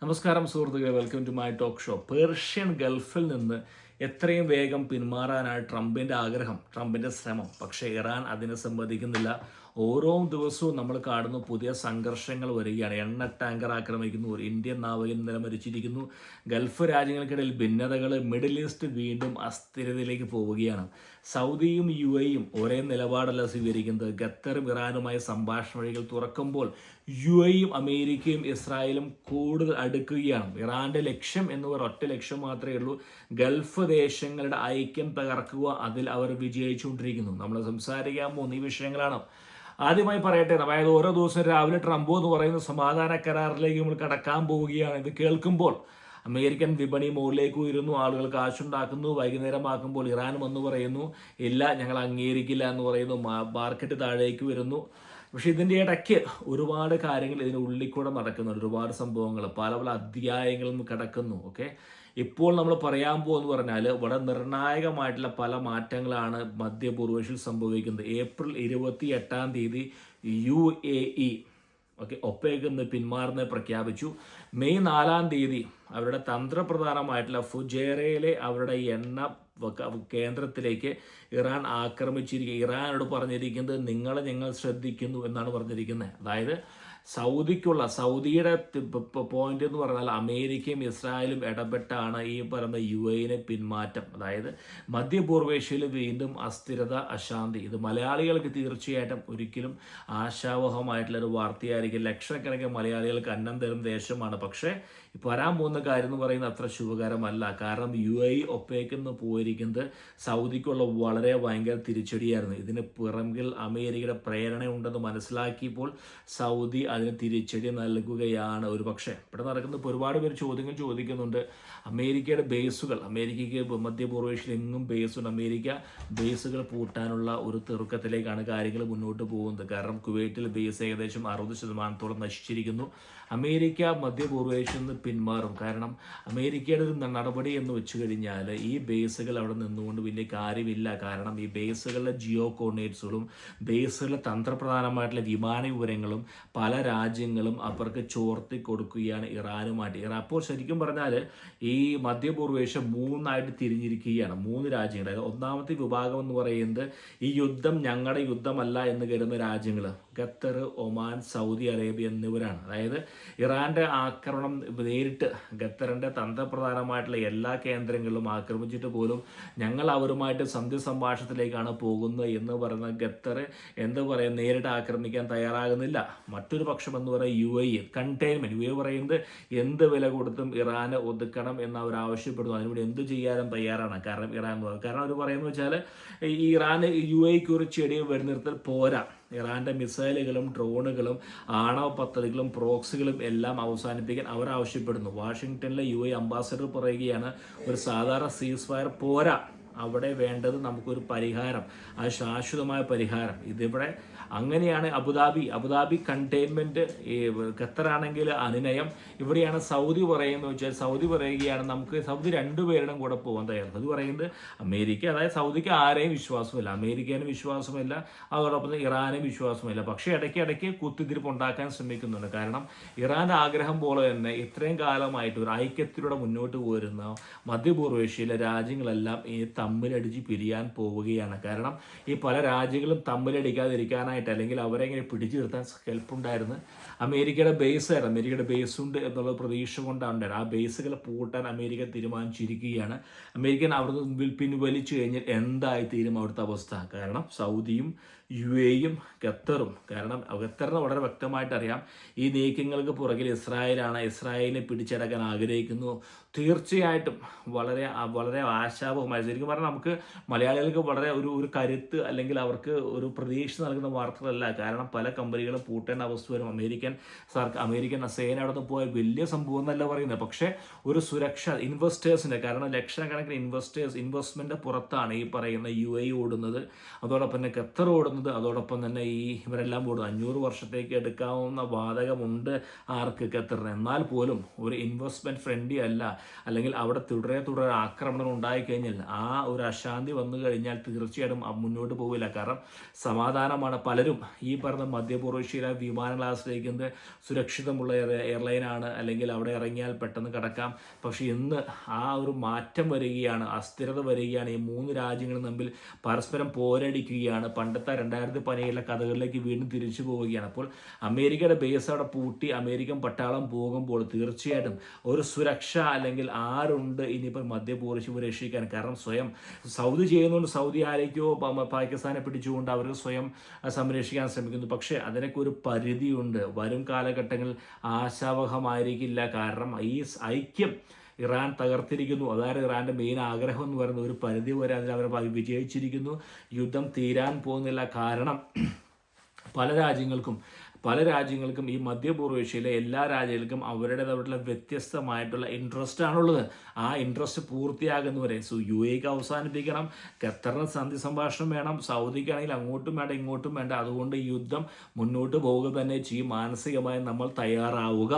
നമസ്കാരം സുഹൃത്തുക്കളെ, welcome to my talk show. Persian ഗൾഫിൽ നിന്ന് എത്രയും വേഗം പിന്മാറാനാണ് ട്രംപിൻ്റെ ആഗ്രഹം, ട്രംപിൻ്റെ ശ്രമം. പക്ഷേ ഇറാൻ അതിനെ സമ്മതിക്കുന്നില്ല. ഓരോ ദിവസവും നമ്മൾ കാണുന്നു പുതിയ സംഘർഷങ്ങൾ വരികയാണ്. എണ്ണ ടാങ്കർ ആക്രമിക്കുന്നു, ഒരു ഇന്ത്യൻ നാവികൻ ഇന്നലെ മരിച്ചിരിക്കുന്നു. ഗൾഫ് രാജ്യങ്ങൾക്കിടയിൽ ഭിന്നതകൾ, മിഡിൽ ഈസ്റ്റ് വീണ്ടും അസ്ഥിരതയിലേക്ക് പോവുകയാണ്. സൗദിയും UAE ഒരേ നിലപാടല്ല സ്വീകരിക്കുന്നത്. ഖത്തറും ഇറാനുമായി സംഭാഷണ വഴികൾ തുറക്കുമ്പോൾ UAE അമേരിക്കയും ഇസ്രായേലും കൂടുതൽ അടുക്കുകയാണ്. ഇറാന്റെ ലക്ഷ്യം എന്ന് ഒറ്റ ലക്ഷ്യം മാത്രമേ ഉള്ളൂ: ഗൾഫ് ദേശങ്ങളുടെ ഐക്യം തകർക്കുക. അതിൽ അവർ വിജയിച്ചുകൊണ്ടിരിക്കുന്നു. നമ്മൾ സംസാരിക്കാൻ പോകുന്ന ഈ വിഷയങ്ങളാണ്. ആദ്യമായി പറയട്ടെ, അതായത് ഓരോ ദിവസം രാവിലെ ട്രംപ് എന്ന് പറയുന്ന സമാധാന കരാറിലേക്ക് നമ്മൾ കടക്കാൻ പോവുകയാണ്. ഇത് കേൾക്കുമ്പോൾ അമേരിക്കൻ വിപണി മുകളിലേക്ക് ഉയരുന്നു, ആളുകൾ കാശുണ്ടാക്കുന്നു. വൈകുന്നേരമാക്കുമ്പോൾ ഇറാൻ വന്ന് പറയുന്നു ഇല്ല, ഞങ്ങൾ അംഗീകരിക്കില്ല എന്ന് പറയുന്നു. മാർക്കറ്റ് താഴേക്ക് വരുന്നു. പക്ഷെ ഇതിൻ്റെ ഇടയ്ക്ക് ഒരുപാട് കാര്യങ്ങൾ ഇതിന് ഉള്ളിൽ കൂടെ നടക്കുന്നുണ്ട്. ഒരുപാട് സംഭവങ്ങൾ, പല പല അധ്യായങ്ങളും കിടക്കുന്നു. ഇപ്പോൾ നമ്മൾ പറയാൻ പോകുമെന്ന് പറഞ്ഞാൽ വളരെ നിർണായകമായിട്ടുള്ള പല മാറ്റങ്ങളാണ് മധ്യപൂർവേഷ്യയിൽ സംഭവിക്കുന്നത്. ഏപ്രിൽ 28 UAE ഒപ്പേക്ക് നിന്ന് പിന്മാറുന്നത് പ്രഖ്യാപിച്ചു. മെയ് 4 അവരുടെ തന്ത്രപ്രധാനമായിട്ടുള്ള ഫുജേറയിലെ അവരുടെ എണ്ണ കേന്ദ്രത്തിലേക്ക് ഇറാൻ ആക്രമിച്ചിരിക്കുക. ഇറാനോട് പറഞ്ഞിരിക്കുന്നത് ഞങ്ങൾ ശ്രദ്ധിക്കുന്നു എന്നാണ് പറഞ്ഞിരിക്കുന്നത്. അതായത് സൗദിയുടെ പോയിന്റ് എന്ന് പറഞ്ഞാൽ അമേരിക്കയും ഇസ്രായേലും ഇടപെട്ടാണ് ഈ പറയുന്ന UAE പിന്മാറ്റം. അതായത് മധ്യപൂർവേഷ്യയിൽ വീണ്ടും അസ്ഥിരത, അശാന്തി. ഇത് മലയാളികൾക്ക് തീർച്ചയായിട്ടും ഒരിക്കലും ആശാവഹമായിട്ടുള്ളൊരു വാർത്തയായിരിക്കും. ലക്ഷക്കണക്കിന് മലയാളികൾക്ക് അന്നം തരും ദേശമാണ്. പക്ഷേ വരാൻ പോകുന്ന കാര്യം എന്ന് പറയുന്നത് അത്ര ശുഭകരമല്ല. കാരണം UAE ഒപ്പേക്കെന്ന് പോയിരിക്കുന്നത് സൗദിക്കുള്ള വളരെ ഭയങ്കര തിരിച്ചടിയായിരുന്നു. ഇതിന് പിറകിൽ അമേരിക്കയുടെ പ്രേരണയുണ്ടെന്ന് മനസ്സിലാക്കിയപ്പോൾ സൗദി അതിന് തിരിച്ചടി നൽകുകയാണ്. ഒരു പക്ഷേ ഇവിടെ നടക്കുന്ന ഒരുപാട് പേര് ചോദ്യങ്ങൾ ചോദിക്കുന്നുണ്ട്. അമേരിക്കയുടെ ബേസുകൾ, അമേരിക്കയ്ക്ക് മധ്യപൂർവേഷ്യയിൽ എങ്ങും ബേസുണ്ട്. അമേരിക്ക ബേസുകൾ പൂട്ടാനുള്ള ഒരു തെറുക്കത്തിലേക്കാണ് കാര്യങ്ങൾ മുന്നോട്ട് പോകുന്നത്. കാരണം കുവൈറ്റിൽ ബേസ് ഏകദേശം 60% നശിച്ചിരിക്കുന്നു. അമേരിക്ക മധ്യപൂർവേഷ്യയിൽ നിന്ന് പിന്മാറും. കാരണം അമേരിക്കയുടെ ഒരു നടപടി എന്ന് വെച്ച് കഴിഞ്ഞാൽ ഈ ബേസുകൾ അവിടെ നിന്നുകൊണ്ട് വലിയ കാര്യമില്ല. കാരണം ഈ ബേസുകളുടെ ജിയോ കോർഡിനേറ്റ്സുകളും ബേസുകളുടെ തന്ത്രപ്രധാനമായിട്ടുള്ള വിമാന വിവരങ്ങളും പല രാജ്യങ്ങളും അവർക്ക് ചോർത്തി കൊടുക്കുകയാണ് ഇറാനുമായിട്ട്. അപ്പോൾ ശരിക്കും പറഞ്ഞാൽ ഈ മധ്യപൂർവേഷ്യ 3 തിരിഞ്ഞിരിക്കുകയാണ്. 3 രാജ്യങ്ങൾ. അതായത് ഒന്നാമത്തെ വിഭാഗം എന്ന് പറയുന്നത് ഈ യുദ്ധം ഞങ്ങളുടെ യുദ്ധമല്ല എന്ന് കരുതുന്ന രാജ്യങ്ങൾ ഖത്തർ, ഒമാൻ, സൗദി അറേബ്യ എന്നിവരാണ്. അതായത് ഇറാന്റെ ആക്രമണം നേരിട്ട് ഖത്തറിന്റെ തന്ത്രപ്രധാനമായിട്ടുള്ള എല്ലാ കേന്ദ്രങ്ങളിലും ആക്രമിച്ചിട്ട് പോലും ഞങ്ങൾ അവരുമായിട്ട് സന്ധി സംഭാഷണത്തിലേക്കാണ് പോകുന്നത് എന്ന് പറയുന്ന ഖത്തർ നേരിട്ട് ആക്രമിക്കാൻ തയ്യാറാകുന്നില്ല. മറ്റൊരു പക്ഷം എന്ന് പറയുന്നത് UAE കണ്ടെയ്ൻമെന്റ്. UAE പറയുന്നത് എന്ത് വില കൊടുത്തും ഇറാനെ ഒതുക്കണം എന്ന് അവർ ആവശ്യപ്പെടുന്നു. അതിനുവേണ്ടി എന്ത് ചെയ്യാനും തയ്യാറാണ്. കാരണം അവർ പറയുന്നത് വെച്ചാൽ ഈ ഇറാൻ UAEക്ക് ഒരു ചെടിയും വെടിനിർത്തൽ പോരാ. ഇറാന്റെ മിസൈലുകളും ഡ്രോണുകളും ആണവ പദ്ധതികളും പ്രോക്സികളും എല്ലാം അവസാനിപ്പിക്കാൻ അവർ ആവശ്യപ്പെടുന്നു. വാഷിംഗ്ടണിലെ UAE അംബാസഡർ പറയുകയാണ് ഒരു സാധാരണ സീസ് ഫയർ പോരാ, അവിടെ വേണ്ടത് നമുക്കൊരു പരിഹാരം, അത് ശാശ്വതമായ പരിഹാരം. ഇതിവിടെ അങ്ങനെയാണ്. അബുദാബി കണ്ടെയ്ൻമെന്റ്, ഖത്തറാണെങ്കിൽ അനുനയം. ഇവിടെയാണ് സൗദി പറയുന്നത് വെച്ചാൽ സൗദി പറയുകയാണ് സൗദി രണ്ടുപേരുടെ കൂടെ പോകാൻ തയ്യാറ്. സൗദി പറയുന്നത് അമേരിക്ക, അതായത് സൗദിക്ക് ആരെയും വിശ്വാസമില്ല, അമേരിക്കനും വിശ്വാസമില്ല, അതോടൊപ്പം ഇറാനും വിശ്വാസമില്ല. പക്ഷേ ഇടയ്ക്ക് കുത്തിത്തിരിപ്പ് ഉണ്ടാക്കാൻ ശ്രമിക്കുന്നുണ്ട്. കാരണം ഇറാന്റെ ആഗ്രഹം പോലെ തന്നെ ഇത്രയും കാലമായിട്ട് ഒരു ഐക്യത്തിലൂടെ മുന്നോട്ട് പോരുന്ന മധ്യപൂർവേഷ്യയിലെ രാജ്യങ്ങളെല്ലാം ഈ തമ്മിലടിച്ച് പിരിയാൻ പോവുകയാണ്. കാരണം ഈ പല രാജ്യങ്ങളും തമ്മിലടിക്കാതിരിക്കാനായിട്ട് അല്ലെങ്കിൽ അവരെ ഇങ്ങനെ പിടിച്ചു നിർത്താൻ ഹെൽപ്പുണ്ടായിരുന്നു അമേരിക്കയുടെ ബേസ് ഉണ്ട് എന്നുള്ള പ്രതീക്ഷ കൊണ്ടാണ്. ആ ബേസുകൾ പൂട്ടാൻ അമേരിക്ക തീരുമാനിച്ചിരിക്കുകയാണ്. അമേരിക്കൻ അവിടുന്ന് പിൻവലിച്ചു കഴിഞ്ഞാൽ എന്തായി തീരും അവിടുത്തെ അവസ്ഥ? കാരണം സൗദിയും UAEയും ഖത്തറും, കാരണം ഖത്തറിന് വളരെ വ്യക്തമായിട്ട് അറിയാം ഈ നീക്കങ്ങൾക്ക് പുറകിൽ ഇസ്രായേലാണ്. ഇസ്രായേലിനെ പിടിച്ചടക്കാൻ ആഗ്രഹിക്കുന്നു. തീർച്ചയായിട്ടും വളരെ വളരെ ആശാവഹമായി. ശരിക്കും പറഞ്ഞാൽ നമുക്ക് മലയാളികൾക്ക് വളരെ ഒരു കരുത്ത് അല്ലെങ്കിൽ അവർക്ക് ഒരു പ്രതീക്ഷ നൽകുന്ന വാർത്തകളല്ല. കാരണം പല കമ്പനികളും പൂട്ടേണ്ട അവസ്ഥ വരും. അമേരിക്കൻ സേന അവിടെ നിന്ന് പോയ വലിയ സംഭവം എന്നല്ല പറയുന്നത്. പക്ഷേ ഒരു സുരക്ഷ ഇൻവെസ്റ്റേഴ്സിൻ്റെ, കാരണം ലക്ഷക്കണക്കിന് ഇൻവെസ്റ്റ്മെന്റ് പുറത്താണ് ഈ പറയുന്ന UAE ഓടുന്നത്. അതോടൊപ്പം തന്നെ ഖത്തർ ഓടുന്നത്. പോകുന്നത്. അതോടൊപ്പം തന്നെ ഇവരെല്ലാം കൂടും 500 വർഷത്തേക്ക് എടുക്കാവുന്ന വാതകമുണ്ട് ആർക്ക്, ഖത്തറിന്. എന്നാൽ പോലും ഒരു ഇൻവെസ്റ്റ്മെൻറ്റ് ഫ്രണ്ട്ലി അല്ല. അല്ലെങ്കിൽ അവിടെ തുടരെ ആക്രമണങ്ങൾ ഉണ്ടായിക്കഴിഞ്ഞാൽ ആ ഒരു അശാന്തി വന്നു കഴിഞ്ഞാൽ തീർച്ചയായിട്ടും മുന്നോട്ട് പോകില്ല. കാരണം സമാധാനമാണ്. പലരും ഈ പറഞ്ഞ മധ്യപൂർവേഷ്യയിലെ വിമാനങ്ങൾ ആശ്രയിക്കുന്നത് സുരക്ഷിതമുള്ള എയർലൈനാണ്, അല്ലെങ്കിൽ അവിടെ ഇറങ്ങിയാൽ പെട്ടെന്ന് കടക്കാം. പക്ഷേ ഇന്ന് ആ ഒരു മാറ്റം വരികയാണ്, അസ്ഥിരത വരികയാണ്. ഈ 3 രാജ്യങ്ങളും തമ്മിൽ പരസ്പരം പോരടിക്കുകയാണ്. പണ്ടത്തെ 2017 കഥകളിലേക്ക് വീണ്ടും തിരിച്ചു പോവുകയാണ്. അപ്പോൾ അമേരിക്കയുടെ ബേസ് അവിടെ പൂട്ടി അമേരിക്കൻ പട്ടാളം പോകുമ്പോൾ തീർച്ചയായിട്ടും ഒരു സുരക്ഷ അല്ലെങ്കിൽ ആരുണ്ട് ഇനിയിപ്പോൾ മധ്യപൂർവേഷ്യ രക്ഷിക്കാൻ. കാരണം സ്വയം സൗദി ചെയ്യുന്നതുകൊണ്ട് സൗദി ആരേക്കോ പാകിസ്ഥാനെ പിടിച്ചുകൊണ്ട് അവർ സ്വയം സംരക്ഷിക്കാൻ ശ്രമിക്കുന്നു. പക്ഷേ അതിനൊക്കെ ഒരു പരിധിയുണ്ട്. വരും കാലഘട്ടങ്ങളിൽ ആശാവഹമായിരിക്കില്ല. കാരണം ഈ ഐക്യം ഇറാൻ തകർത്തിരിക്കുന്നു. അതായത് ഇറാൻ്റെ മെയിൻ ആഗ്രഹം എന്ന് പറയുന്നത് ഒരു പരിധി വരെ അതിൽ അവർ വിജയിച്ചിരിക്കുന്നു. യുദ്ധം തീരാൻ പോകുന്നില്ല. കാരണം പല രാജ്യങ്ങൾക്കും ഈ മധ്യപൂർവേഷ്യയിലെ എല്ലാ രാജ്യങ്ങൾക്കും അവരുടേതായിട്ടുള്ള വ്യത്യസ്തമായിട്ടുള്ള ഇൻട്രസ്റ്റ് ആണുള്ളത്. ആ ഇൻട്രസ്റ്റ് പൂർത്തിയാകുന്നവരെ UAEക്ക് അവസാനിപ്പിക്കണം, ഖത്തറിന് സന്ധി സംഭാഷണം വേണം, സൗദിക്കാണെങ്കിൽ അങ്ങോട്ടും വേണ്ട ഇങ്ങോട്ടും വേണ്ട. അതുകൊണ്ട് യുദ്ധം മുന്നോട്ട് പോവുക തന്നെ ചെയ്യും. മാനസികമായി നമ്മൾ തയ്യാറാവുക.